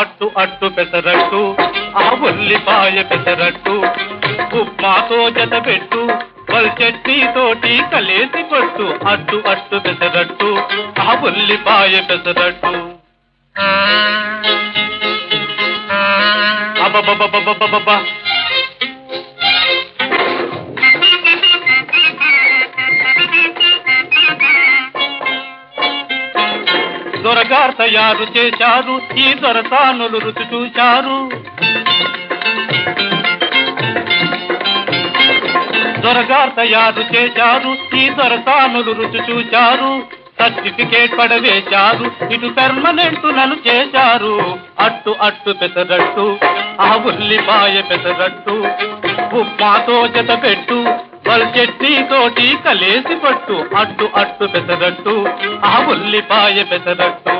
అట్టు అట్టు పెసరట్టు ఆ ఉల్లిపాయ పెసరట్టు ఉప్మాతో జత పెట్టు పల్ చట్నీతోటి కలేసి పట్టు అట్టు అట్టు పెసరట్టు ఆ ఉల్లిపాయ పెసరట్టు అబ్బబ్బబ్బబ్బబ్బబ్బ దొరగారు తయారు చేశారు ఈ దొరసానులు రుచి చూశారు దొరగారు తయారు చేశారు ఈ దొరసానులు రుచి చూశారు సర్టిఫికేట్ పడవేశారు ఇటు పర్మనెంట్ నన్ను చేశారు అట్టు అట్టు పెసరట్టు ఆ ఉల్లిపాయ పెసరట్టు ఉప్మాతో జత పెట్టు పల్ చట్నీతోటి కలేసి పట్టు అట్టు అట్టు పెసరట్టు ఆ ఉల్లిపాయ పెసరట్టు